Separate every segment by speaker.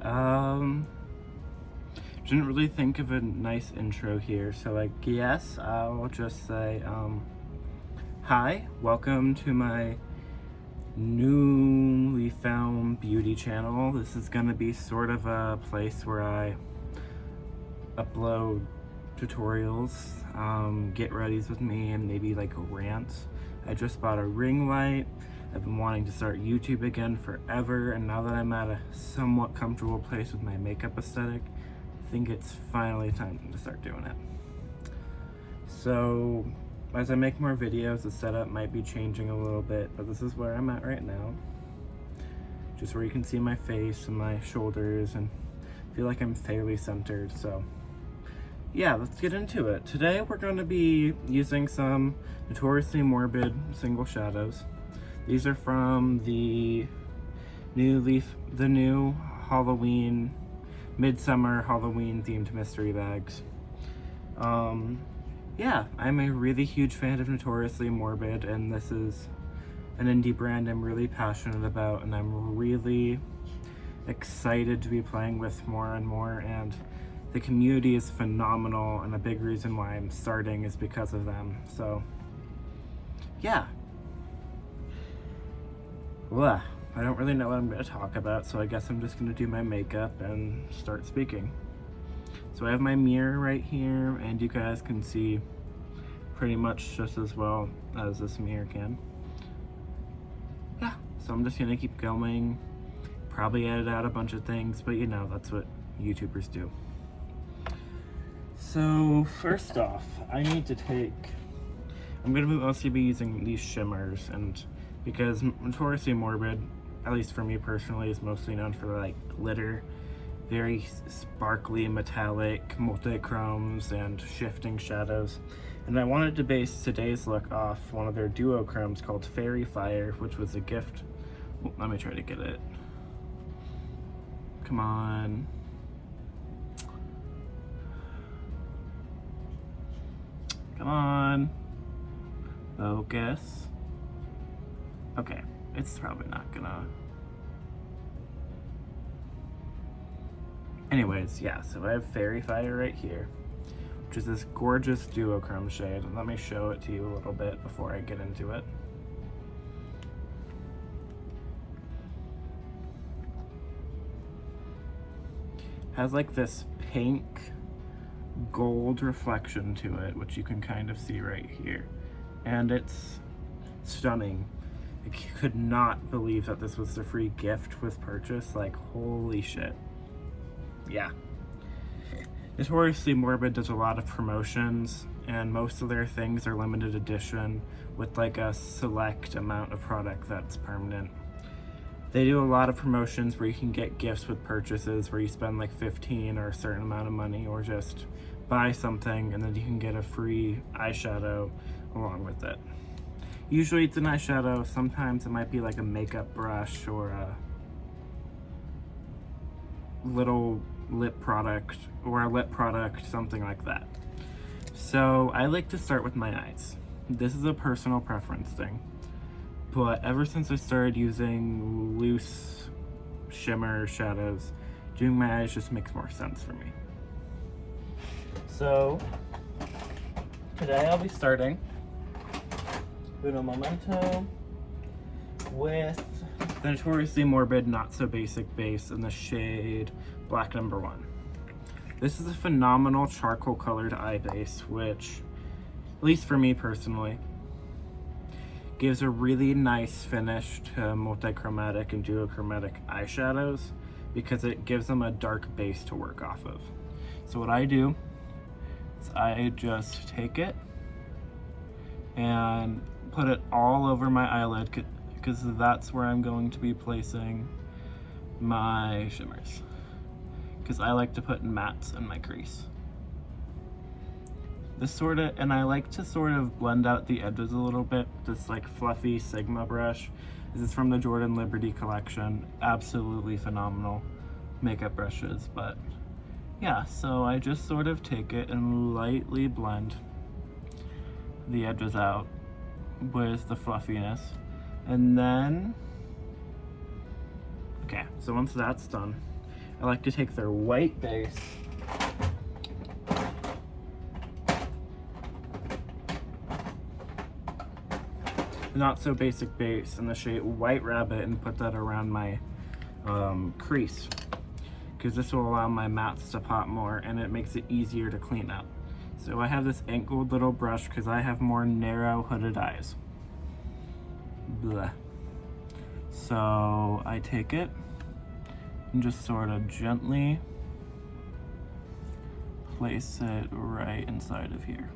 Speaker 1: Um, didn't really think of a nice intro here, so I guess I'll just say, hi, welcome to my newly found beauty channel. This is gonna be sort of a place where I upload tutorials, get readies with me, and maybe like rants. I just bought a ring light. I've been wanting to start YouTube again forever, and now that I'm at a somewhat comfortable place with my makeup aesthetic, I think it's finally time to start doing it. So as I make more videos, the setup might be changing a little bit, but this is where I'm at right now. Just where you can see my face and my shoulders and feel like I'm fairly centered. So yeah, let's get into it. Today we're going to be using some Notoriously Morbid single shadows. These are from the new Halloween, midsummer Halloween themed mystery bags. Yeah, I'm a really huge fan of Notoriously Morbid, and this is an indie brand I'm really passionate about, and I'm really excited to be playing with more and more, and the community is phenomenal, and a big reason why I'm starting is because of them. So yeah. Well, I don't really know what I'm going to talk about, so I guess I'm just going to do my makeup and start speaking. So I have my mirror right here, and you guys can see pretty much just as well as this mirror can. Yeah, so I'm just going to keep going, probably edit out a bunch of things, but you know, that's what YouTubers do. So first off, I'm going to mostly be using these shimmers, and because Notoriously Morbid, at least for me personally, is mostly known for like glitter, very sparkly, metallic, multi-chromes, and shifting shadows. And I wanted to base today's look off one of their duochromes called Fairy Fire, which was a gift. Well, let me try to get it. Come on. Come on. Focus. Okay, it's probably not gonna. Anyways, yeah, so I have Fairy Fire right here, which is this gorgeous duochrome shade. And let me show it to you a little bit before I get into it. Has like this pink gold reflection to it, which you can kind of see right here. And it's stunning. I could not believe that this was a free gift with purchase. Like, holy shit. Yeah. Notoriously Morbid does a lot of promotions, and most of their things are limited edition with like a select amount of product that's permanent. They do a lot of promotions where you can get gifts with purchases where you spend like 15 or a certain amount of money, or just buy something and then you can get a free eyeshadow along with it. Usually it's an eyeshadow, sometimes it might be like a makeup brush or a little lip product or a lip product, something like that. So I like to start with my eyes. This is a personal preference thing, but ever since I started using loose shimmer shadows, doing my eyes just makes more sense for me. So today I'll be starting Uno Momento with the Notoriously Morbid Not So Basic base in the shade Black No. 1. This is a phenomenal charcoal colored eye base, which, at least for me personally, gives a really nice finish to multi-chromatic and duochromatic eyeshadows because it gives them a dark base to work off of. So what I do is I just take it and put it all over my eyelid because that's where I'm going to be placing my shimmers, because I like to put mattes in my crease. And I like to sort of blend out the edges a little bit. This like fluffy Sigma brush. This is from the Jordan Liberty collection. Absolutely phenomenal makeup brushes, but yeah, so I just sort of take it and lightly blend the edges out with the fluffiness. And then, okay, so once that's done, I like to take their white base not so basic base in the shade White Rabbit and put that around my crease, because this will allow my mats to pop more and it makes it easier to clean up. So I have this angled little brush because I have more narrow hooded eyes. Blah. So I take it and just sort of gently place it right inside of here.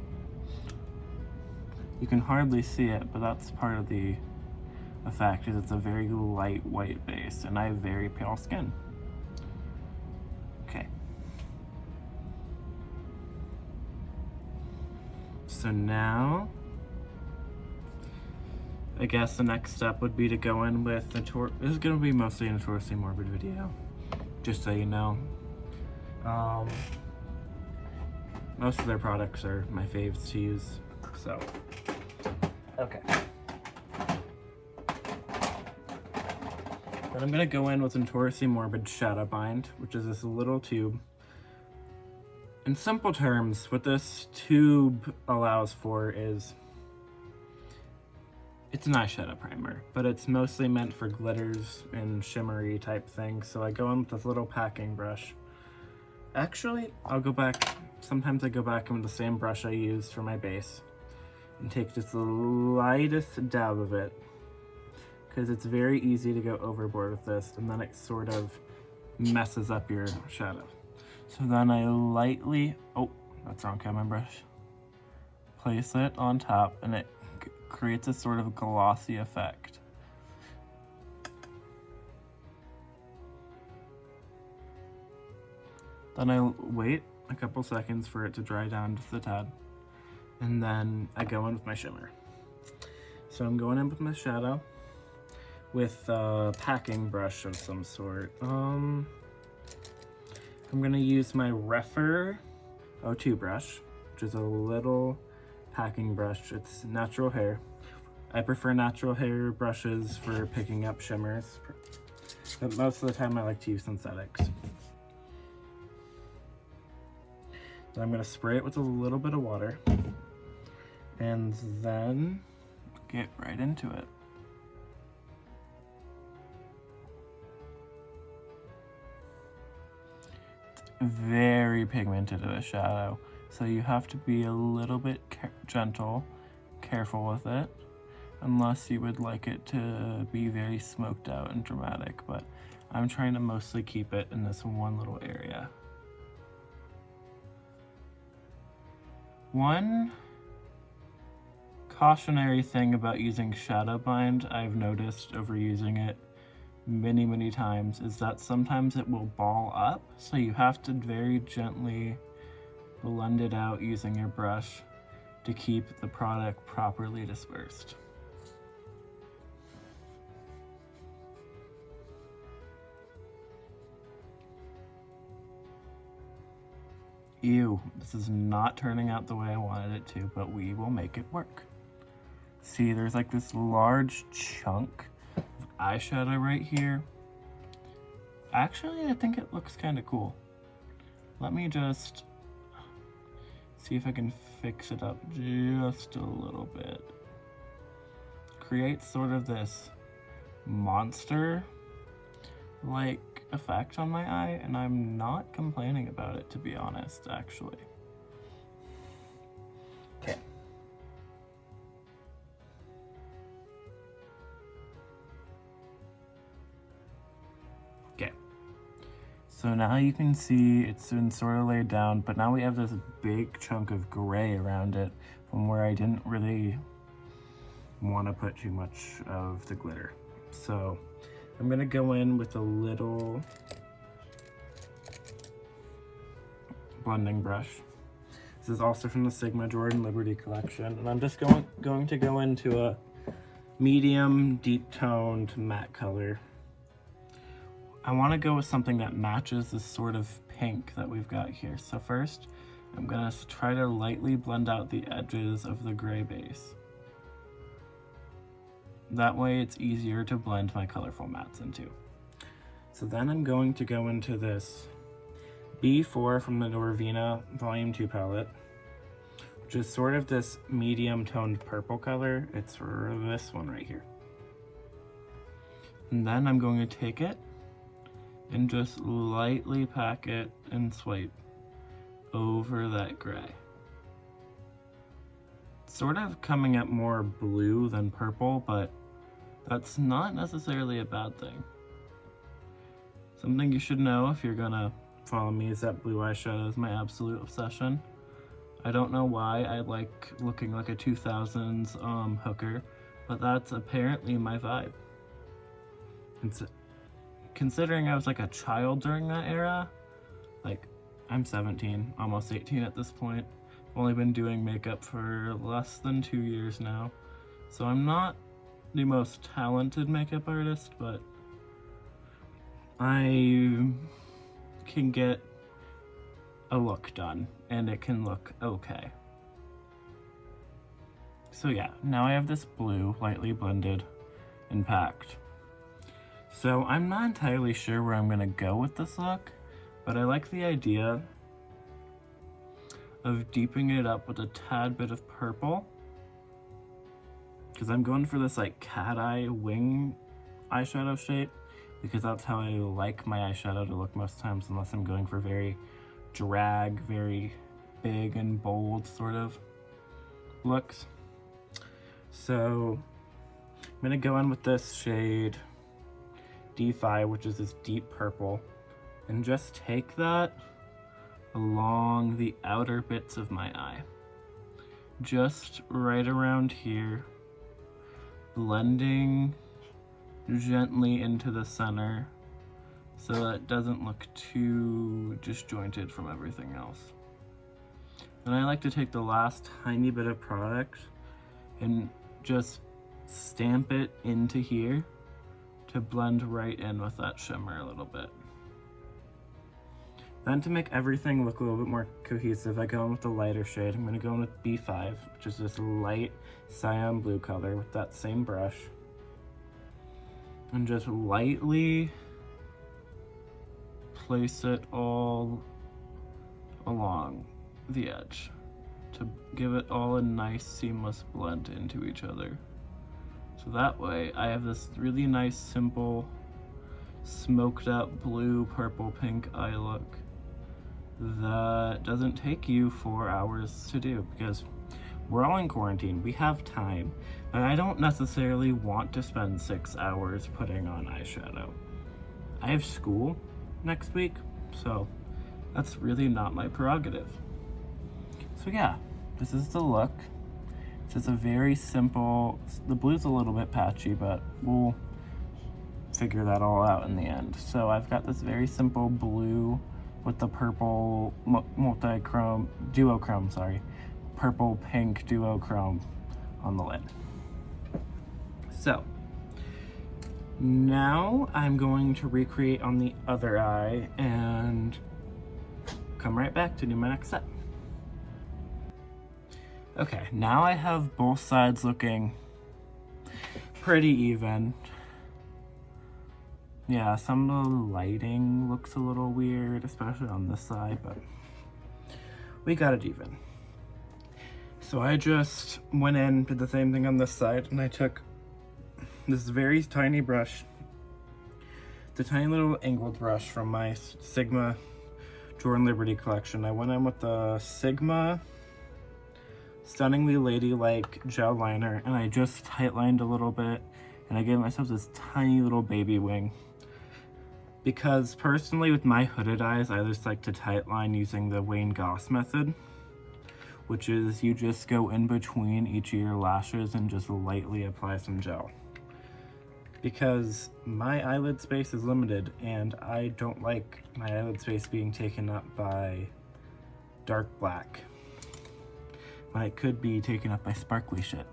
Speaker 1: You can hardly see it, but that's part of the effect, is it's a very light white base, and I have very pale skin. Okay. So now, I guess the next step would be to go in with the this is going to be mostly a Notoriously Morbid video, just so you know. Most of their products are my faves to use, so. Okay. Then I'm gonna go in with Notoriously Morbid Shadow Bind, which is this little tube. In simple terms, what this tube allows for is, it's an eyeshadow primer, but it's mostly meant for glitters and shimmery type things. So I go in with this little packing brush. Actually, I'll go back, sometimes I go back in with the same brush I used for my base and take just the lightest dab of it, because it's very easy to go overboard with this and then it sort of messes up your shadow. So then I lightly, oh, that's wrong camera brush, place it on top and it creates a sort of glossy effect. Then I wait a couple seconds for it to dry down just a tad. And then I go in with my shimmer. So I'm going in with my shadow with a packing brush of some sort. I'm gonna use my Refer O2 brush, which is a little packing brush. It's natural hair. I prefer natural hair brushes for picking up shimmers, but most of the time I like to use synthetics. Then I'm gonna spray it with a little bit of water and then get right into it. It's very pigmented of a shadow, so you have to be a little bit careful with it, unless you would like it to be very smoked out and dramatic, but I'm trying to mostly keep it in this one little area. One cautionary thing about using shadow bind I've noticed over using it many times is that sometimes it will ball up, so you have to very gently blend it out using your brush to keep the product properly dispersed. Ew, this is not turning out the way I wanted it to, but we will make it work. See, there's like this large chunk of eyeshadow right here. Actually, I think it looks kind of cool. Let me just see if I can fix it up just a little bit. Create sort of this monster like effect on my eye, and I'm not complaining about it, to be honest, actually. Okay. Okay. So now you can see it's been sort of laid down, but now we have this big chunk of gray around it from where I didn't really want to put too much of the glitter. So I'm gonna go in with a little blending brush. This is also from the Sigma Jordan Liberty collection, and I'm just going to go into a medium, deep toned matte color. I want to go with something that matches this sort of pink that we've got here. So first, I'm gonna try to lightly blend out the edges of the gray base. That way it's easier to blend my colorful mattes into. So then I'm going to go into this B4 from the Norvina Volume 2 palette, which is sort of this medium toned purple color. It's this one right here. And then I'm going to take it and just lightly pack it and swipe over that gray. Sort of coming up more blue than purple, but that's not necessarily a bad thing. Something you should know if you're gonna follow me is that blue eyeshadow is my absolute obsession. I don't know why I like looking like a 2000s hooker, but that's apparently my vibe. It's, considering I was like a child during that era, like I'm 17, almost 18 at this point. I've only been doing makeup for less than 2 years now, so I'm not the most talented makeup artist, but I can get a look done, and it can look okay. So yeah, now I have this blue lightly blended and packed. So I'm not entirely sure where I'm gonna go with this look, but I like the idea of deepening it up with a tad bit of purple, because I'm going for this like cat eye wing eyeshadow shape, because that's how I like my eyeshadow to look most times, unless I'm going for very drag, very big and bold sort of looks. So I'm gonna go in with this shade D5, which is this deep purple, and just take that along the outer bits of my eye, just right around here, blending gently into the center so that it doesn't look too disjointed from everything else. And I like to take the last tiny bit of product and just stamp it into here to blend right in with that shimmer a little bit. Then to make everything look a little bit more cohesive, I go in with the lighter shade. I'm going to go in with B5, which is this light cyan blue color, with that same brush. And just lightly place it all along the edge to give it all a nice seamless blend into each other. So that way I have this really nice simple smoked up blue, purple, pink eye look that doesn't take you 4 hours to do, because we're all in quarantine, we have time, and I don't necessarily want to spend 6 hours putting on eyeshadow. I have school next week, so that's really not my prerogative. So yeah, this is the look. It's just a very simple, the blue's a little bit patchy, but we'll figure that all out in the end. So I've got this very simple blue with the purple multi-chrome, duochrome, sorry, purple pink duochrome on the lid. So now I'm going to recreate on the other eye and come right back to do my next step. Okay, now I have both sides looking pretty even. Yeah, some of the lighting looks a little weird, especially on this side, but we got it even. So I just went in, did the same thing on this side, and I took this very tiny brush, the tiny little angled brush from my Sigma Jordan Liberty collection. I went in with the Sigma Stunningly Ladylike gel liner, and I just tightlined a little bit, and I gave myself this tiny little baby wing. Because personally, with my hooded eyes, I just like to tightline using the Wayne Goss method, which is you just go in between each of your lashes and just lightly apply some gel. Because my eyelid space is limited, and I don't like my eyelid space being taken up by dark black, when it could be taken up by sparkly shit.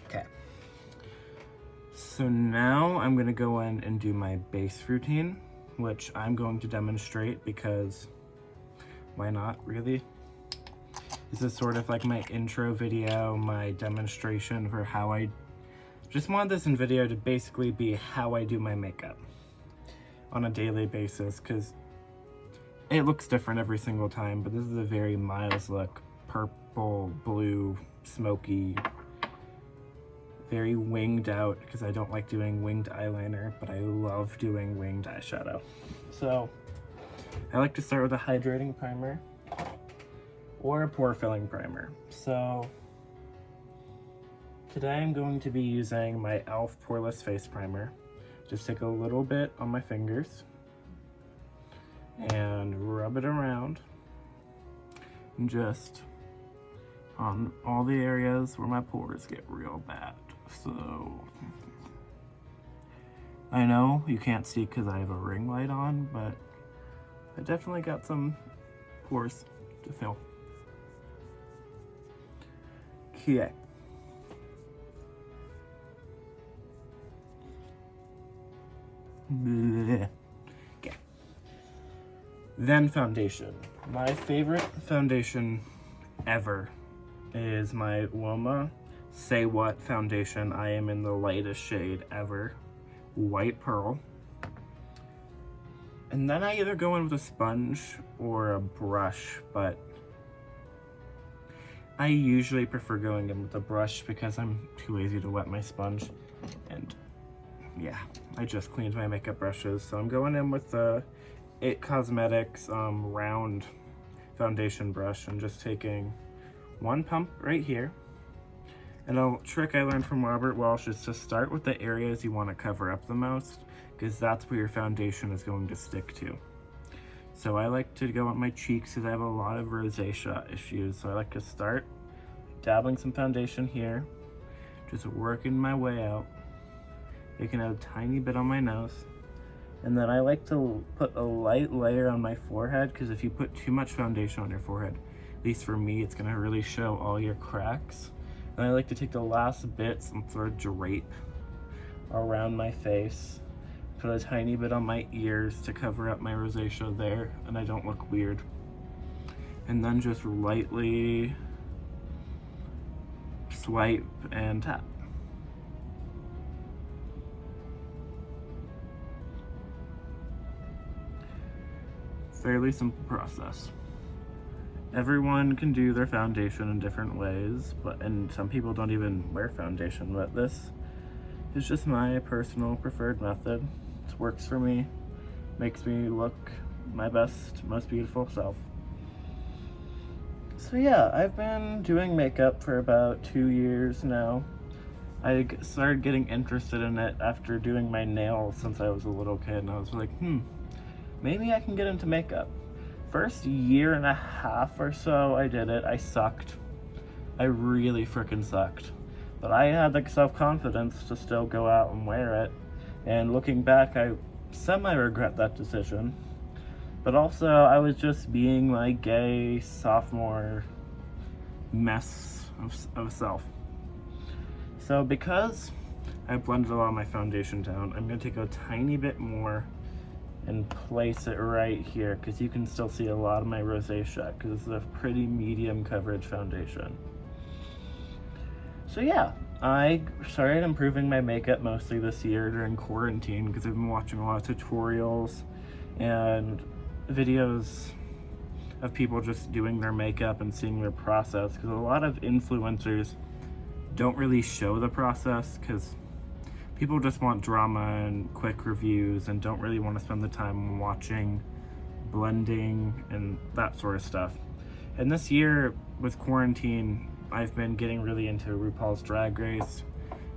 Speaker 1: Okay. So now I'm gonna go in and do my base routine, which I'm going to demonstrate because why not, really? This is sort of like my intro video, my demonstration for how I just wanted this in video to basically be how I do my makeup. on a daily basis because it looks different every single time, but this is a very Miles look. Purple, blue, smoky, very winged out because I don't like doing winged eyeliner, but I love doing winged eyeshadow. So I like to start with a hydrating primer or a pore filling primer. So today I'm going to be using my e.l.f. Poreless Face Primer. Just take a little bit on my fingers and rub it around, and just on all the areas where my pores get real bad. So I know you can't see because I have a ring light on, but I definitely got some pores to fill. Okay. Blech. Okay. Then foundation. My favorite foundation ever is my Woma Say What foundation. I am in the lightest shade ever, White Pearl. And then I either go in with a sponge or a brush, but I usually prefer going in with a brush because I'm too lazy to wet my sponge. And yeah, I just cleaned my makeup brushes, so I'm going in with the It Cosmetics round foundation brush and just taking one pump right here. And a trick I learned from Robert Walsh is to start with the areas you want to cover up the most, because that's where your foundation is going to stick to. So I like to go on my cheeks because I have a lot of rosacea issues. So I like to start dabbling some foundation here, just working my way out, taking a tiny bit on my nose. And then I like to put a light layer on my forehead, because if you put too much foundation on your forehead, at least for me, it's gonna really show all your cracks. And I like to take the last bits and sort of drape around my face, put a tiny bit on my ears to cover up my rosacea there, and I don't look weird. And then just lightly swipe and tap. Fairly simple process. Everyone can do their foundation in different ways, and some people don't even wear foundation, but this is just my personal preferred method. It works for me, makes me look my best, most beautiful self. So yeah, I've been doing makeup for about 2 years now. I started getting interested in it after doing my nails since I was a little kid, and I was like, maybe I can get into makeup. First year and a half or so I did it, I sucked. I really freaking sucked. But I had the self-confidence to still go out and wear it. And looking back, I semi-regret that decision. But also, I was just being my gay sophomore mess of self. So because I blended a lot of my foundation down, I'm going to take a tiny bit more and place it right here, because you can still see a lot of my rosacea, because this is a pretty medium coverage foundation. So yeah, I started improving my makeup mostly this year during quarantine, because I've been watching a lot of tutorials and videos of people just doing their makeup and seeing their process, because a lot of influencers don't really show the process because people just want drama and quick reviews and don't really want to spend the time watching blending and that sort of stuff. And this year with quarantine, I've been getting really into RuPaul's Drag Race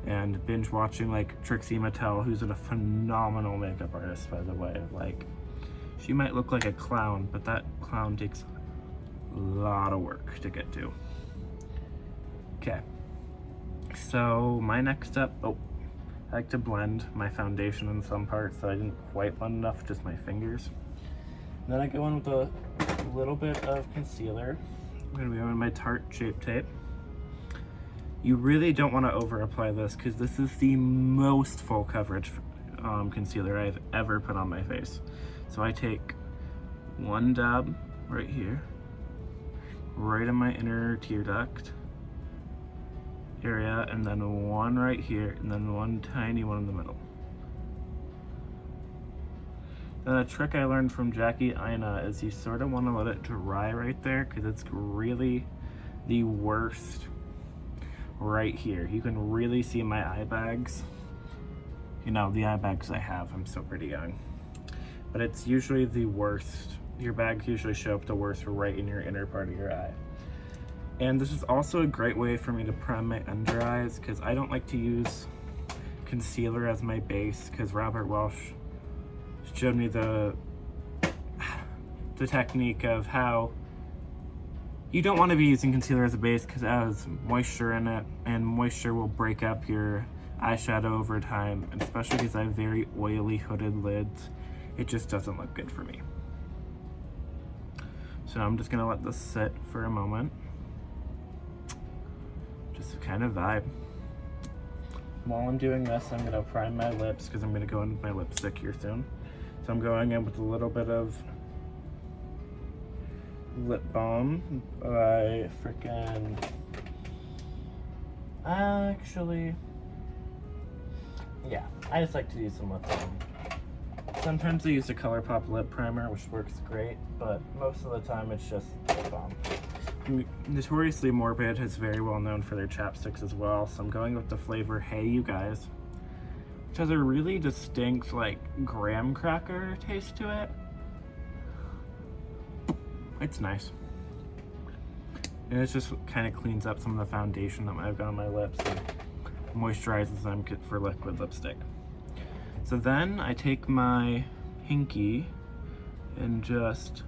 Speaker 1: and binge watching like Trixie Mattel, who's a phenomenal makeup artist, by the way. Like, she might look like a clown, but that clown takes a lot of work to get to. Okay, so my next step, I like to blend my foundation in some parts, so I didn't quite blend enough, just my fingers. And then I go in with a little bit of concealer. I'm gonna go in my Tarte Shape Tape. You really don't want to over apply this, because this is the most full coverage concealer I've ever put on my face. So I take one dab right here, right in my inner tear duct area, and then one right here, and then one tiny one in the middle. Then a trick I learned from Jackie Ina is you sort of want to let it dry right there because it's really the worst right here. You can really see my eye bags. You know, the eye bags I have, I'm still pretty young. But it's usually the worst. Your bags usually show up the worst right in your inner part of your eye. And this is also a great way for me to prime my under eyes because I don't like to use concealer as my base because Robert Welsh showed me the technique of how you don't want to be using concealer as a base because it has moisture in it, and moisture will break up your eyeshadow over time, and especially because I have very oily hooded lids, it just doesn't look good for me. So I'm just gonna let this sit for a moment, just to kind of vibe. While I'm doing this, I'm gonna prime my lips because I'm gonna go in with my lipstick here soon. So I'm going in with a little bit of lip balm by I just like to use some lip balm. Sometimes I use a ColourPop lip primer, which works great, but most of the time it's just lip balm. Notoriously Morbid is very well known for their chapsticks as well, so I'm going with the flavor Hey You Guys, which has a really distinct like graham cracker taste to it. It's nice. And it just kind of cleans up some of the foundation that I've got on my lips and moisturizes them for liquid lipstick. So then I take my pinky and just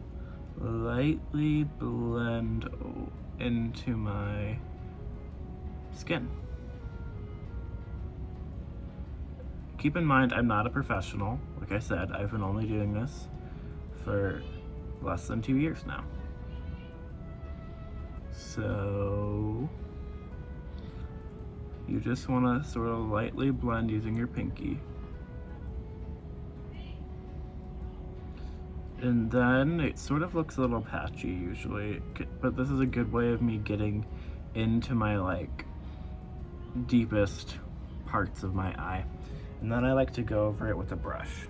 Speaker 1: lightly blend into my skin. Keep in mind, I'm not a professional. Like I said, I've been only doing this for less than 2 years now. So you just want to sort of lightly blend using your pinky. And then it sort of looks a little patchy usually, but this is a good way of me getting into my like deepest parts of my eye. And then I like to go over it with a brush.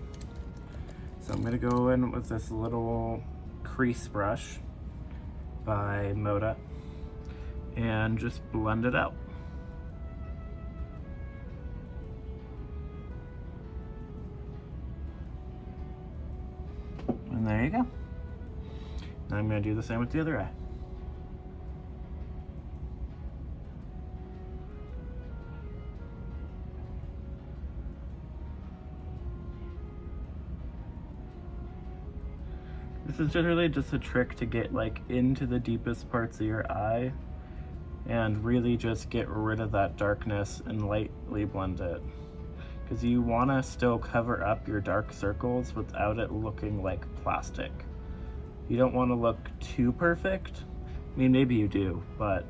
Speaker 1: So I'm gonna go in with this little crease brush by Moda and just blend it out. And there you go. Now I'm going to do the same with the other eye. This is generally just a trick to get like into the deepest parts of your eye and really just get rid of that darkness and lightly blend it. Because you want to still cover up your dark circles without it looking like plastic. You don't want to look too perfect. I mean, maybe you do, but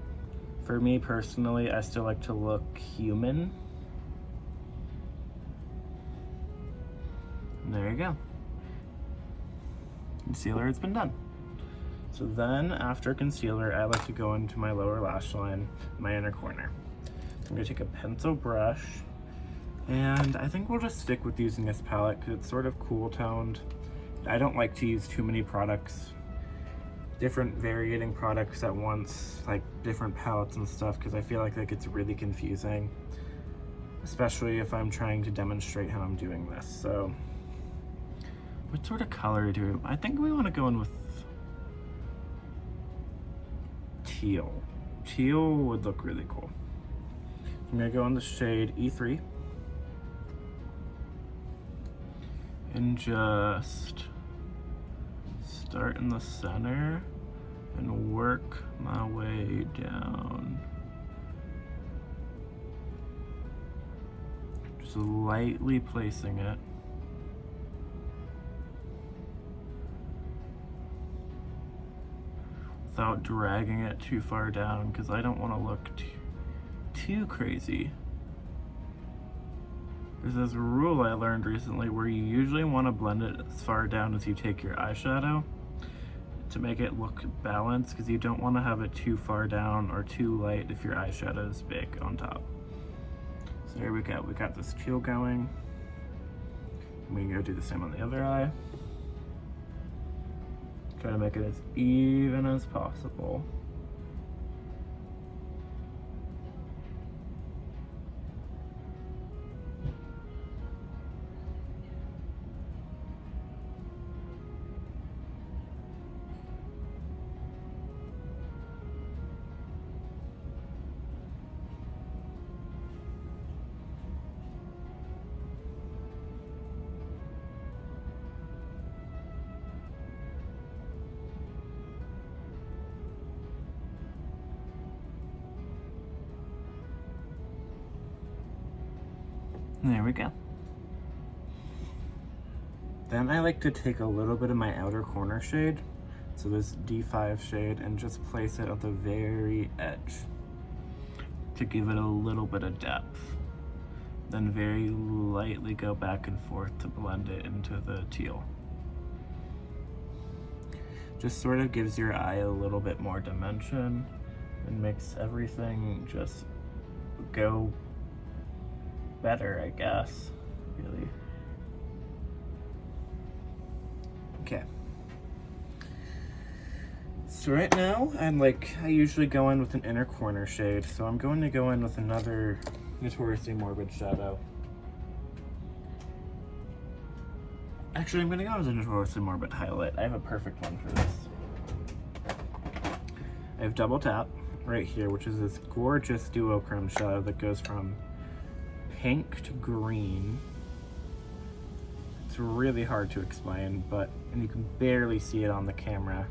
Speaker 1: for me personally, I still like to look human. And there you go. Concealer has been done. So then after concealer, I like to go into my lower lash line, my inner corner. So I'm going to take a pencil brush, and I think we'll just stick with using this palette because it's sort of cool toned. I don't like to use too many products, different varying products at once, like different palettes and stuff, because I feel like that gets really confusing, especially if I'm trying to demonstrate how I'm doing this. So what sort of color do I think we want to go in with? Teal. Teal would look really cool. I'm gonna go in the shade E3 and just start in the center and work my way down. Just lightly placing it. Without dragging it too far down, because I don't want to look too crazy. There's this rule I learned recently where you usually want to blend it as far down as you take your eyeshadow to make it look balanced, because you don't want to have it too far down or too light if your eyeshadow is big on top. So here we go. We got this teal going. We can go do the same on the other eye. Try to make it as even as possible. There we go. Then I like to take a little bit of my outer corner shade, so this D5 shade, and just place it at the very edge to give it a little bit of depth. Then very lightly go back and forth to blend it into the teal. Just sort of gives your eye a little bit more dimension and makes everything just go better, I guess, really. Okay. So right now, I usually go in with an inner corner shade, so I'm going to go in with another Notoriously Morbid shadow. Actually, I'm going to go with a Notoriously Morbid highlight. I have a perfect one for this. I have Double Tap right here, which is this gorgeous duochrome shadow that goes from pink to green. It's really hard to explain, and you can barely see it on the camera.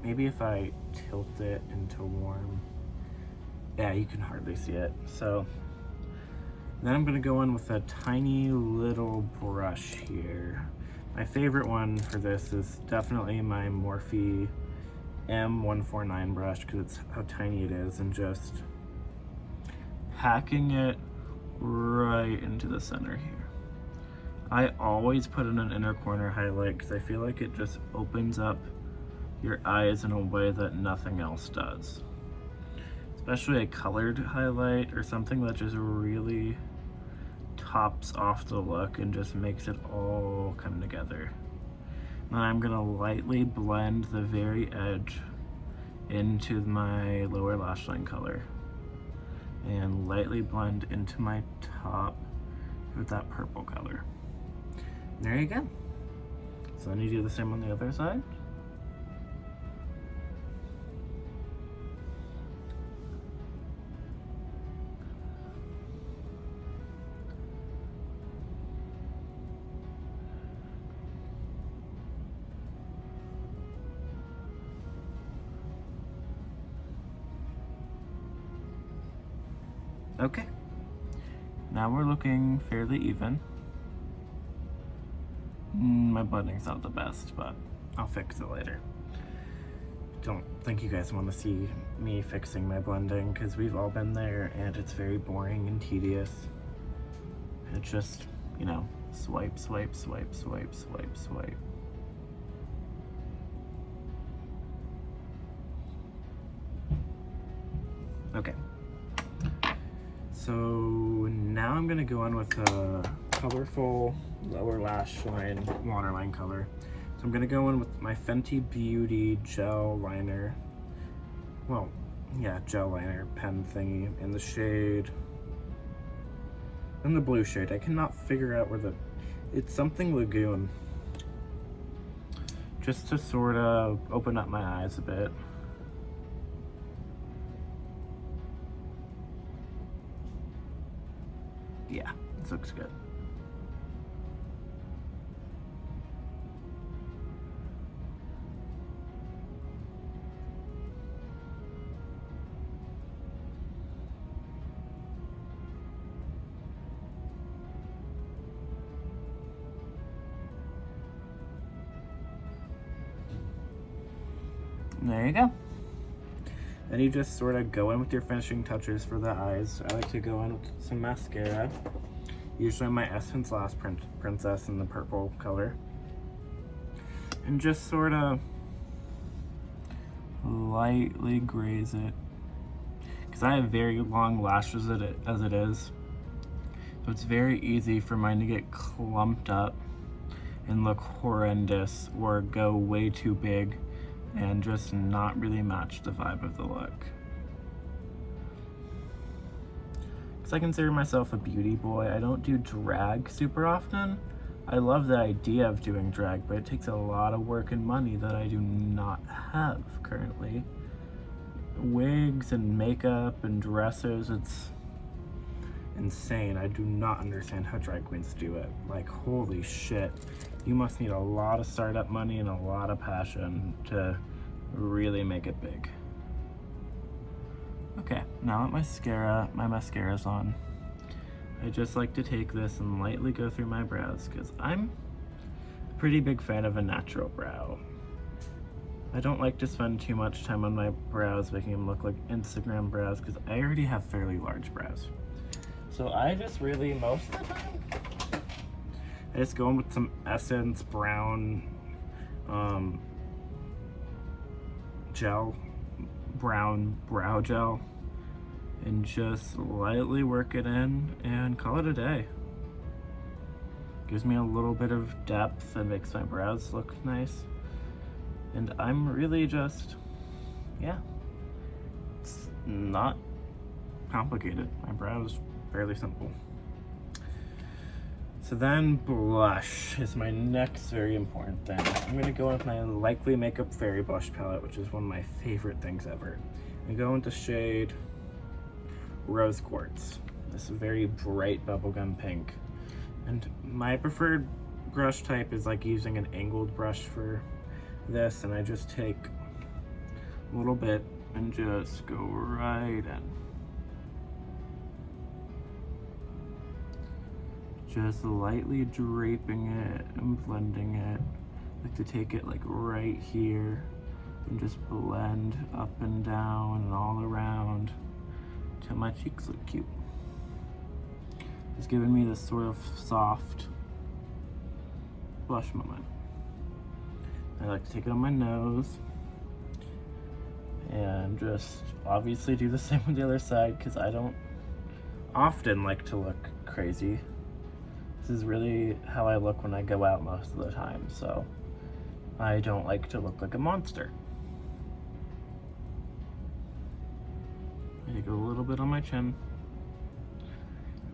Speaker 1: Maybe if I tilt it into warm, yeah, you can hardly see it. So then I'm gonna go in with a tiny little brush here. My favorite one for this is definitely my Morphe M149 brush, because it's how tiny it is, and just hacking it right into the center here. I always put in an inner corner highlight because I feel like it just opens up your eyes in a way that nothing else does. Especially a colored highlight or something that just really tops off the look and just makes it all come together. Then I'm gonna lightly blend the very edge into my lower lash line color and lightly blend into my top with that purple color. There you go. So then you do the same on the other side. Okay, now we're looking fairly even. My blending's not the best, but I'll fix it later. Don't think you guys want to see me fixing my blending, because we've all been there and it's very boring and tedious. It's just, you know, swipe, swipe, swipe, swipe, swipe, swipe. Okay. So now I'm gonna go on with a colorful lower lash line waterline color. So I'm gonna go in with my Fenty Beauty gel liner. Well, yeah, gel liner pen thingy in the shade, in the blue shade. I cannot figure out where it's something Lagoon. Just to sort of open up my eyes a bit. Yeah, this looks good. There you go. Then you just sort of go in with your finishing touches for the eyes. I like to go in with some mascara. Usually my Essence Lash Princess in the purple color. And just sort of lightly graze it. Because I have very long lashes as it is. So it's very easy for mine to get clumped up and look horrendous or go way too big and just not really match the vibe of the look. Because I consider myself a beauty boy. I don't do drag super often. I love the idea of doing drag, but it takes a lot of work and money that I do not have currently. Wigs and makeup and dresses, it's insane. I do not understand how drag queens do it. Like, holy shit. You must need a lot of startup money and a lot of passion to really make it big. Okay, now that my mascara's on, I just like to take this and lightly go through my brows because I'm a pretty big fan of a natural brow. I don't like to spend too much time on my brows making them look like Instagram brows because I already have fairly large brows. So I just really, most of the time, I just go in with some Essence brown brown brow gel, and just lightly work it in and call it a day. Gives me a little bit of depth and makes my brows look nice. And I'm really just, yeah, it's not complicated. My brows fairly simple. So then blush is my next very important thing. I'm gonna go with my Likely Makeup Fairy Blush palette, which is one of my favorite things ever. I go into shade Rose Quartz. This is very bright bubblegum pink. And my preferred brush type is like using an angled brush for this, and I just take a little bit and just go right in. Just lightly draping it and blending it. I like to take it like right here and just blend up and down and all around till my cheeks look cute. It's giving me this sort of soft blush moment. I like to take it on my nose and just obviously do the same with the other side because I don't often like to look crazy. This is really how I look when I go out most of the time, so I don't like to look like a monster. I take a little bit on my chin,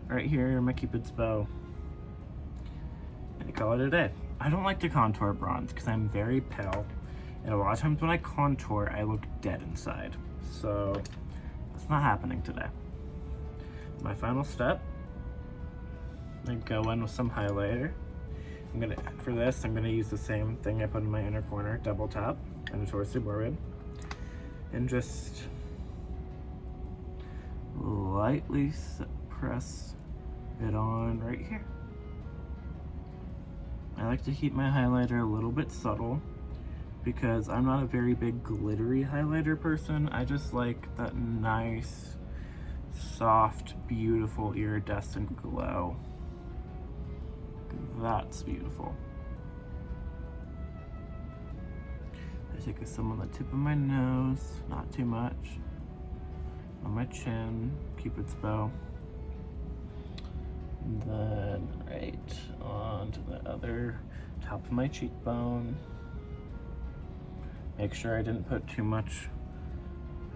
Speaker 1: right here, my Cupid's bow, and I call it a day. I don't like to contour bronze because I'm very pale, and a lot of times when I contour, I look dead inside. So it's not happening today. My final step, I go in with some highlighter. For this, I'm gonna use the same thing I put in my inner corner, double tap, and towards the forehead, and just lightly press it on right here. I like to keep my highlighter a little bit subtle because I'm not a very big glittery highlighter person. I just like that nice, soft, beautiful, iridescent glow. That's beautiful. I take some on the tip of my nose, not too much. On my chin, Cupid's bow. And then right onto the other top of my cheekbone. Make sure I didn't put too much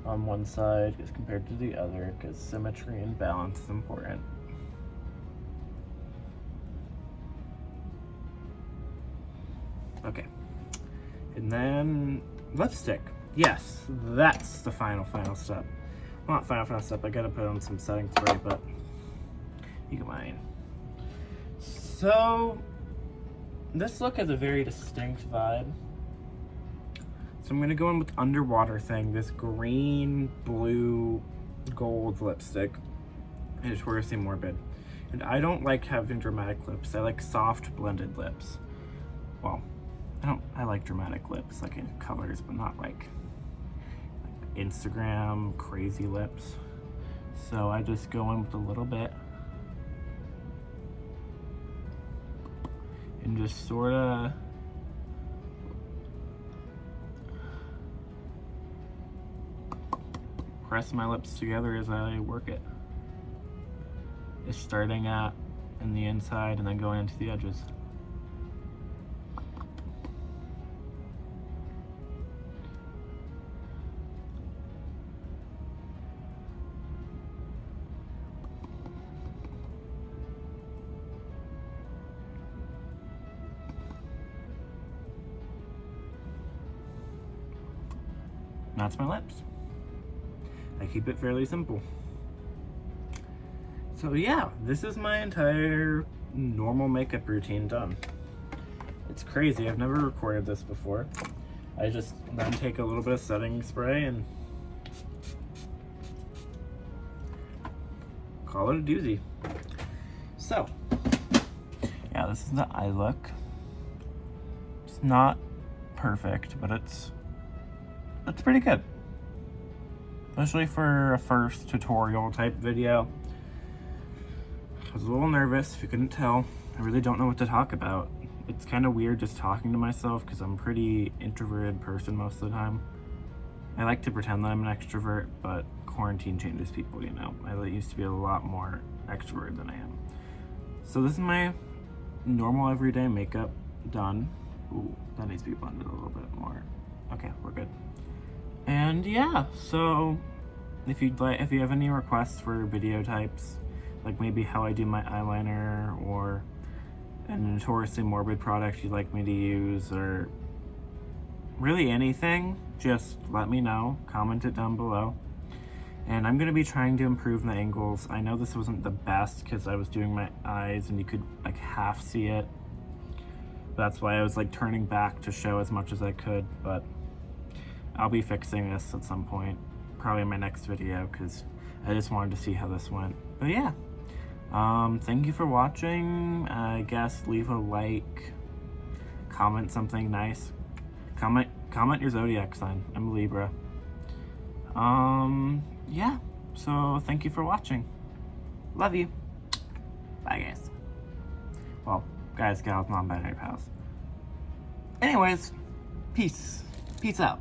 Speaker 1: on one side as compared to the other because symmetry and balance is important. Okay, and then lipstick. Yes, that's the final step. Well, not final step, I gotta put on some setting spray, but you can mind. So, this look has a very distinct vibe. So I'm gonna go in with Underwater Thing, this green, blue, gold lipstick. And it's Notoriously Morbid. And I don't like having dramatic lips, I like soft blended lips. Well, I like dramatic lips, like in colors, but not like Instagram crazy lips. So I just go in with a little bit and just sort of press my lips together as I work it. It's starting at in the inside and then going into the edges. that's my lips. I keep it fairly simple. So yeah, this is my entire normal makeup routine done. It's crazy, I've never recorded this before. I just then take a little bit of setting spray and call it a doozy. So, yeah, this is the eye look. It's not perfect, but it's pretty good. Especially for a first tutorial type video. I was a little nervous, if you couldn't tell. I really don't know what to talk about. It's kind of weird just talking to myself because I'm a pretty introverted person most of the time. I like to pretend that I'm an extrovert, but quarantine changes people, you know. I used to be a lot more extroverted than I am. So this is my normal everyday makeup done. Ooh, that needs to be blended a little bit more. Okay, we're good. And yeah, so if you have any requests for video types, like maybe how I do my eyeliner or a notoriously morbid product you'd like me to use, or really anything, just let me know. Comment it down below. And I'm going to be trying to improve the angles. I know this wasn't the best because I was doing my eyes and you could like half see it. That's why I was like turning back to show as much as I could, but I'll be fixing this at some point, probably in my next video, because I just wanted to see how this went. But yeah, thank you for watching. I guess leave a like, comment something nice. Comment your zodiac sign. I'm a Libra. Yeah, so thank you for watching. Love you. Bye, guys. Well, guys, gals, non-binary pals. Anyways, peace. Peace out.